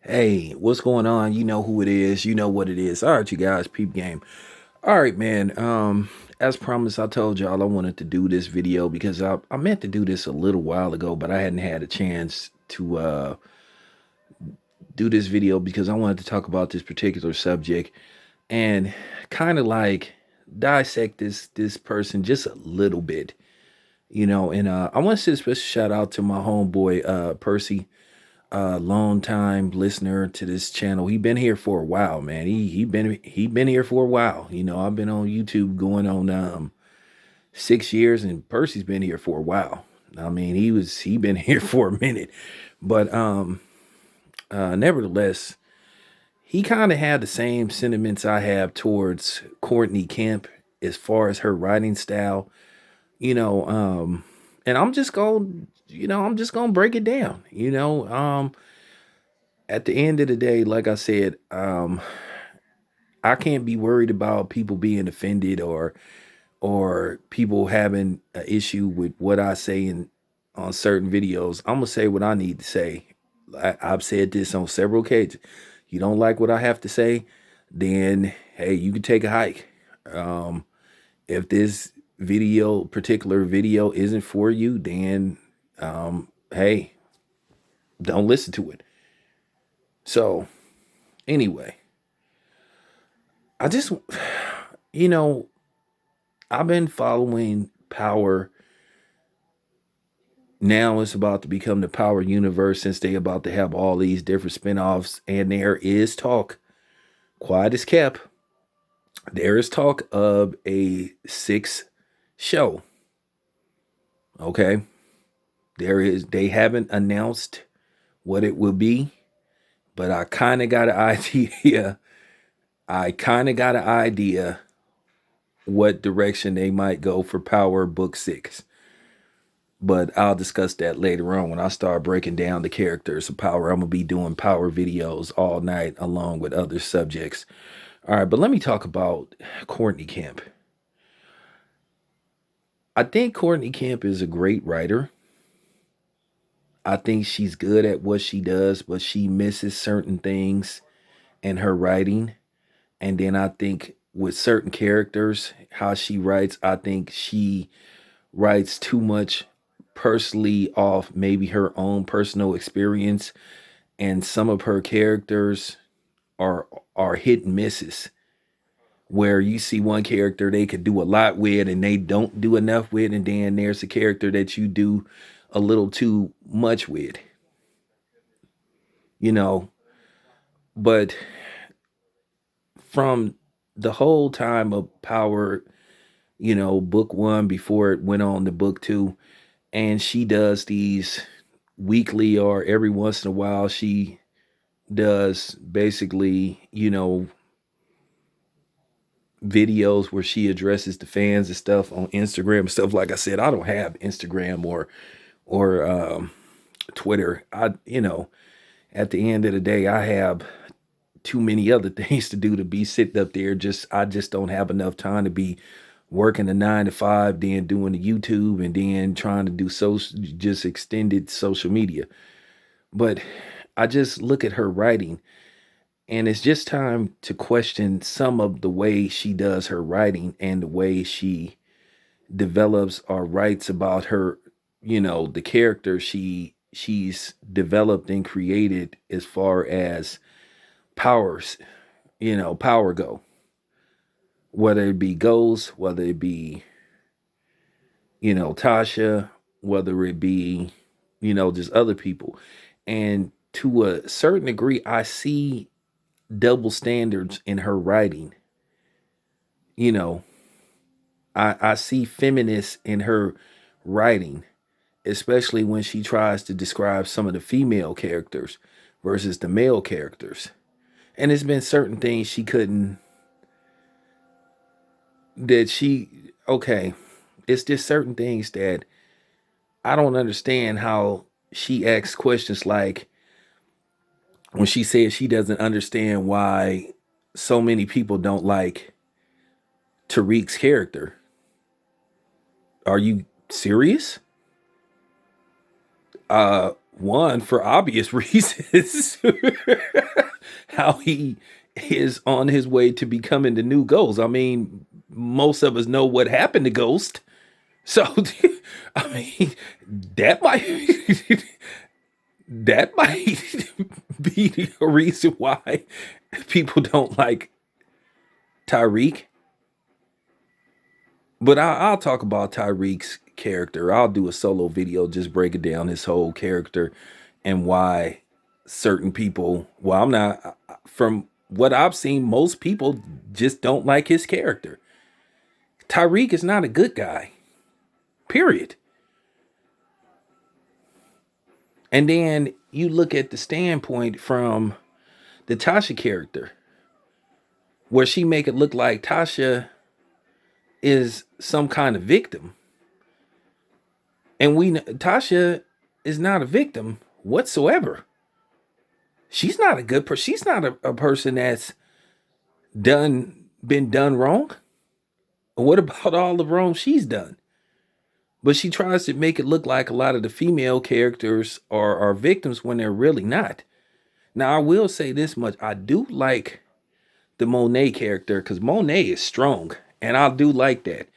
Hey, what's going on? You know who it is. You know what it is. All right, you guys, peep game. All right, man. As promised, I told y'all I wanted to do this video because I meant to do this a little while ago, but I hadn't had a chance to do this video because I wanted to talk about this particular subject and kind of like dissect this person just a little bit, and I want to send a special shout out to my homeboy Percy, long time listener to this channel. He been here for a while, man. He been here for a while. I've been on YouTube going on 6 years, and Percy's been here for a while. I mean, he been here for a minute, but nevertheless, he kind of had the same sentiments I have towards Courtney Kemp as far as her writing style. You know, and I'm just gonna break it down. At the end of the day, like I said, I can't be worried about people being offended or people having an issue with what I say on certain videos. I'm gonna say what I need to say. I've said this on several occasions. You don't like what I have to say, then hey, you can take a hike. If this particular video isn't for you, then hey, don't listen to it. So anyway, I just, you know, I've been following Power. Now it's about to become the Power universe since they about to have all these different spinoffs, and there is talk, quiet as kept, there is talk of a sixth show. Okay. They haven't announced what it will be, but I kind of got an idea. I kind of got an idea what direction they might go for Power Book 6. But I'll discuss that later on when I start breaking down the characters of Power. I'm going to be doing Power videos all night along with other subjects. All right, but let me talk about Courtney Kemp. I think Courtney Kemp is a great writer. I think she's good at what she does, but she misses certain things in her writing. And then I think with certain characters, how she writes, I think she writes too much personally off maybe her own personal experience. And some of her characters are hit and misses, where you see one character they could do a lot with and they don't do enough with, and then there's a character that you do a little too much with, you know. But from the whole time of Power, book one before it went on to book two, and she does these weekly or every once in a while, she does basically, videos where she addresses the fans and stuff on Instagram and stuff. Like I said, I don't have Instagram or Twitter. At the end of the day, I have too many other things to do to be sitting up there. I just don't have enough time to be working a 9 to 5, then doing the YouTube, and then trying to do just extended social media. But I just look at her writing, and it's just time to question some of the way she does her writing and the way she develops or writes about her, the character she's developed and created as far as powers, power go. Whether it be Ghost, whether it be, Tasha, whether it be, just other people. And to a certain degree, I see double standards in her writing. You know, I see feminists in her writing, especially when she tries to describe some of the female characters versus the male characters. And it's been certain things she couldn't, that she, okay, it's just certain things that I don't understand how she asks questions like when she says she doesn't understand why so many people don't like Tariq's character. Are you serious? One, for obvious reasons, how he is on his way to becoming the new Ghost. I mean, most of us know what happened to Ghost. So, I mean, that might that might be the reason why people don't like Tyreek. But I'll talk about Tyreek's character. I'll do a solo video just breaking down his whole character and why certain people, well, I'm not, from what I've seen, most people just don't like his character. Tyreek is not a good guy, period. And then you look at the standpoint from the Tasha character, where she make it look like Tasha is some kind of victim. And Tasha is not a victim whatsoever. She's not a good person. She's not a person that's been done wrong. What about all the wrong she's done? But she tries to make it look like a lot of the female characters are victims when they're really not. Now, I will say this much. I do like the Monet character because Monet is strong. And I do like that.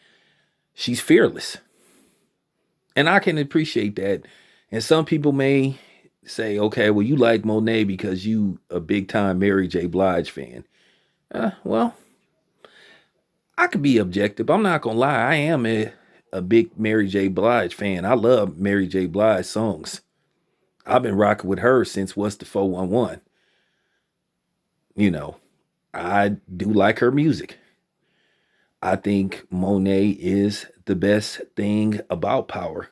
She's fearless. And I can appreciate that. And some people may say, okay, well, you like Monet because you a big time Mary J. Blige fan. Well, I could be objective. I'm not going to lie. I am a big Mary J. Blige fan. I love Mary J. Blige songs. I've been rocking with her since What's the 411. You know, I do like her music. I think Monet is the best thing about Power.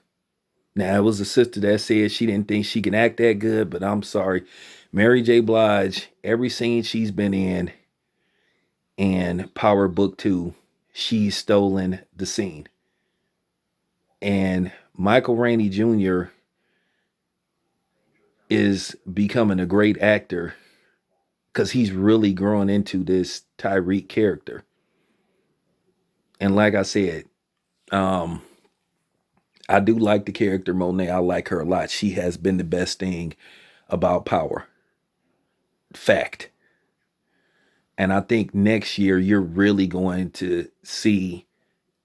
Now, it was a sister that said she didn't think she can act that good, but I'm sorry. Mary J. Blige, every scene she's been in and Power Book 2, she's stolen the scene. And Michael Rainey Jr. is becoming a great actor because he's really growing into this Tyreek character. And like I said, I do like the character Monet. I like her a lot. She has been the best thing about Power. Fact. And I think next year you're really going to see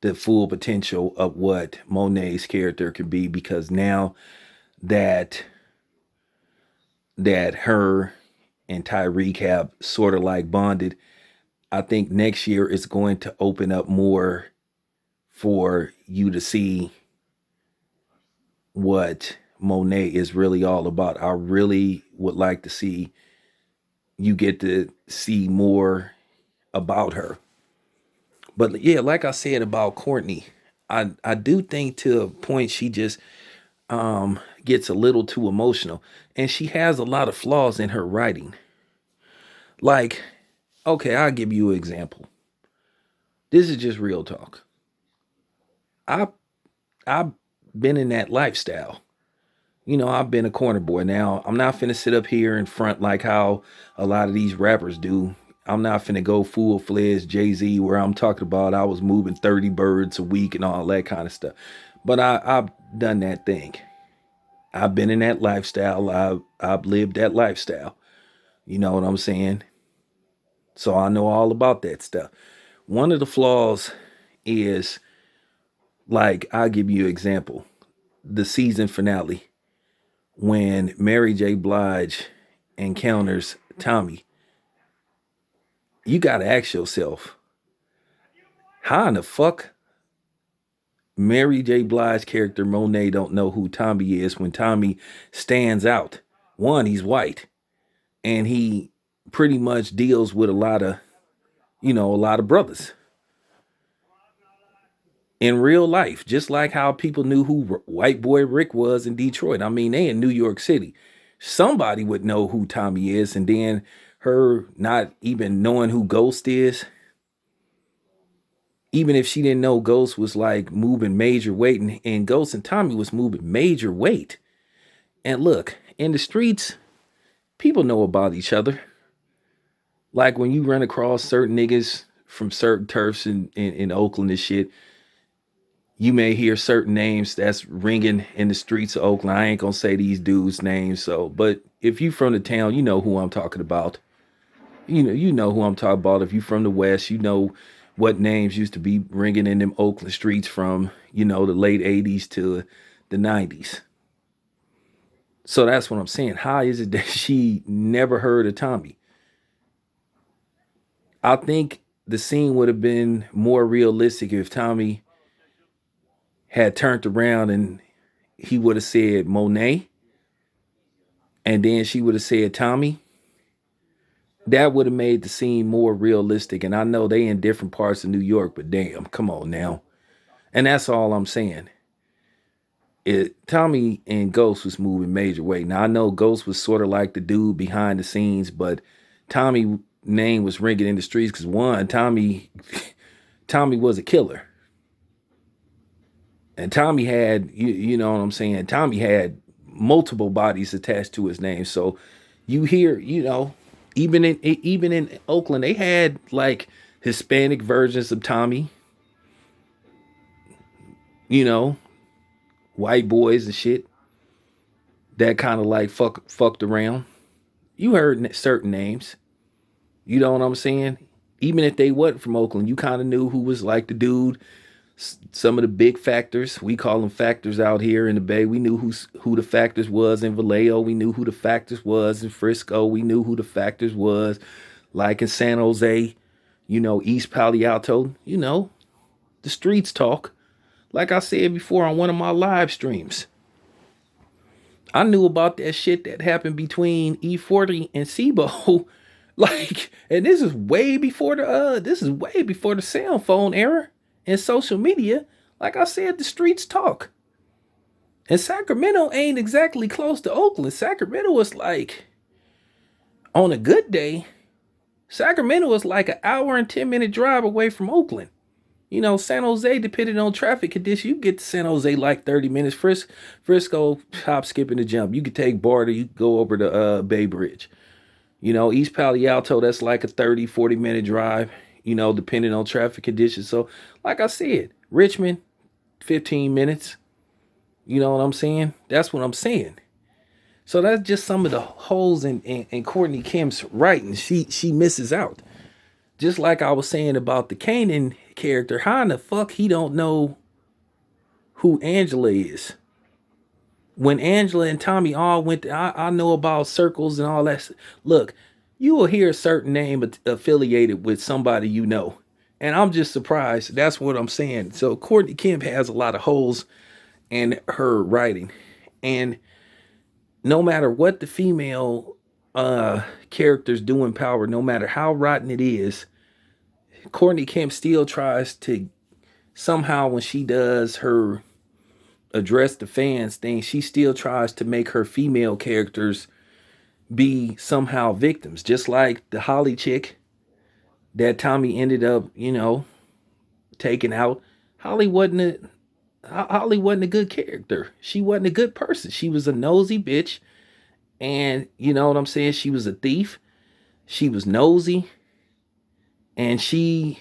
the full potential of what Monet's character could be, because now that her and Tyreek have sort of like bonded, I think next year is going to open up more for you to see what Monet is really all about. I really would like to see you get to see more about her. But yeah, like I said about Courtney, I do think to a point she just gets a little too emotional, and she has a lot of flaws in her writing. Like, okay, I'll give you an example. This is just real talk. I I've been in that lifestyle. You know, I've been a corner boy. Now, I'm not finna sit up here in front like how a lot of these rappers do. I'm not finna go full-fledged Jay-Z where I'm talking about I was moving 30 birds a week and all that kind of stuff. But I've done that thing. I've been in that lifestyle. I've lived that lifestyle. You know what I'm saying? So I know all about that stuff. One of the flaws is, like, I'll give you an example. The season finale, when Mary J. Blige encounters Tommy, you got to ask yourself, how in the fuck Mary J. Blige character Monet don't know who Tommy is when Tommy stands out? One, he's white, and he pretty much deals with a lot of brothers in real life, just like how people knew who White Boy Rick was in Detroit. I mean, they in New York City. Somebody would know who Tommy is, and then her not even knowing who Ghost is, even if she didn't know Ghost was like moving major weight, and Ghost and Tommy was moving major weight. And look, in the streets, people know about each other. Like when you run across certain niggas from certain turfs in Oakland and shit, you may hear certain names that's ringing in the streets of Oakland. I ain't gonna say these dudes' names, so but if you from the town, you know who I'm talking about. You know who I'm talking about. If you from the West, you know what names used to be ringing in them Oakland streets from, the late 80s to the 90s. So that's what I'm saying. How is it that she never heard of Tommy? I think the scene would have been more realistic if Tommy had turned around and he would have said Monet, and then she would have said Tommy. That would have made the scene more realistic. And I know they in different parts of New York, but damn, come on now. And that's all I'm saying. Tommy and Ghost was moving major weight. Now I know Ghost was sort of like the dude behind the scenes, but Tommy name was ringing in the streets because one, Tommy was a killer. And Tommy had, you know what I'm saying? Tommy had multiple bodies attached to his name. So you hear, even in Oakland, they had like Hispanic versions of Tommy, you know, white boys and shit that kind of like fucked around. You heard certain names. You know what I'm saying? Even if they wasn't from Oakland, you kind of knew who was like the dude. Some of the big factors, we call them factors out here in the Bay. We knew who the factors was in Vallejo. We knew who the factors was in Frisco. We knew who the factors was like in San Jose, East Palo Alto. The streets talk. Like I said before on one of my live streams, I knew about that shit that happened between E40 and SIBO. Like, and this is way before the cell phone era and social media. Like I said, the streets talk. And Sacramento ain't exactly close to Oakland. Sacramento is like, on a good day, Sacramento is like an hour and 10-minute drive away from Oakland. San Jose, depending on traffic conditions, you get to San Jose like 30 minutes. Frisco, hop, skip, and a jump. You could take Barter, you could go over to Bay Bridge. East Palo Alto, that's like a 30, 40-minute drive, depending on traffic conditions. So, like I said, Richmond, 15 minutes. You know what I'm saying? That's what I'm saying. So that's just some of the holes in Courtney Kemp's writing. She misses out. Just like I was saying about the Kanan character, how in the fuck he don't know who Angela is? When Angela and Tommy all went, I know about circles and all that. Look, you will hear a certain name affiliated with somebody you know. And I'm just surprised. That's what I'm saying. So Courtney Kemp has a lot of holes in her writing. And no matter what the female characters do in Power, no matter how rotten it is, Courtney Kemp still tries to somehow, when she does her address the fans thing, she still tries to make her female characters be somehow victims. Just like the Holly chick that Tommy ended up, taking out. Holly wasn't a good character. She wasn't a good person. She was a nosy bitch. And you know what I'm saying? She was a thief. She was nosy. And she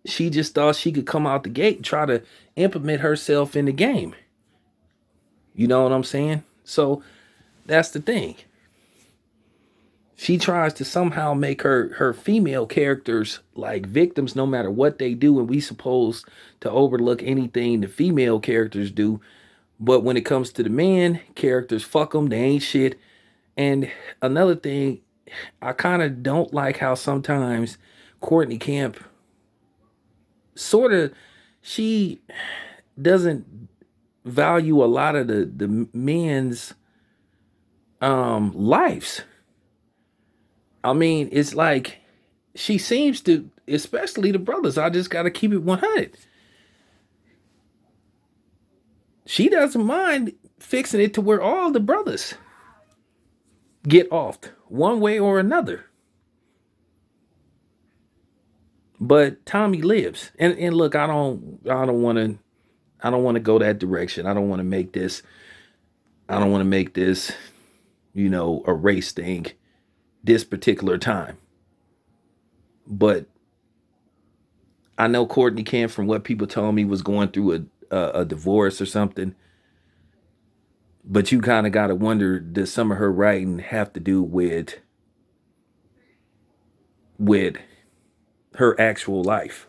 just thought she could come out the gate and try to implement herself in the game. You know what I'm saying? So that's the thing. She tries to somehow make her female characters like victims no matter what they do, and we supposed to overlook anything the female characters do. But when it comes to the man characters, fuck them, they ain't shit. And another thing, I kind of don't like how sometimes Courtney Kemp she doesn't value a lot of the men's lives. I mean, it's like she seems to, especially the brothers, I just got to keep it 100. She doesn't mind fixing it to where all the brothers get off one way or another. But Tommy lives. And look, I don't want to go that direction. I don't want to make this a race thing this particular time. But I know Courtney Kemp, from what people told me, was going through a divorce or something. But you kind of got to wonder, does some of her writing have to do with her actual life?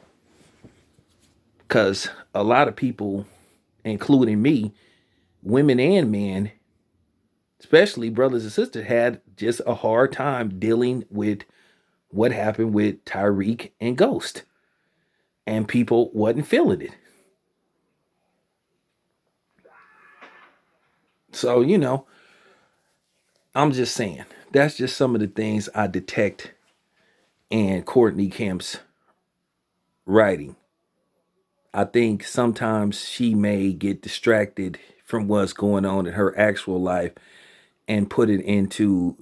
Because a lot of people, including me, women and men, especially brothers and sisters, had just a hard time dealing with what happened with Tyreek and Ghost. And people wasn't feeling it. So, I'm just saying, that's just some of the things I detect in Courtney Kemp's writing. I think sometimes she may get distracted from what's going on in her actual life and put it into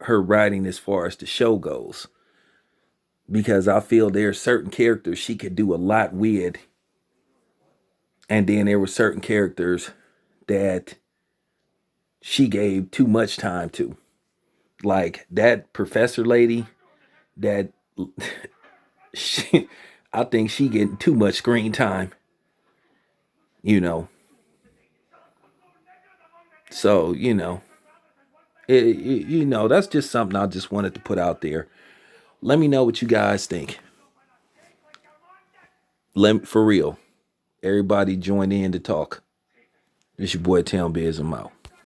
her writing as far as the show goes. Because I feel there are certain characters she could do a lot with. And then there were certain characters that she gave too much time to. Like that professor lady, that she, I think she getting too much screen time. You know. So, that's just something I just wanted to put out there. Let me know what you guys think. For real. Everybody join in to talk. It's your boy Town Biz. I'm out.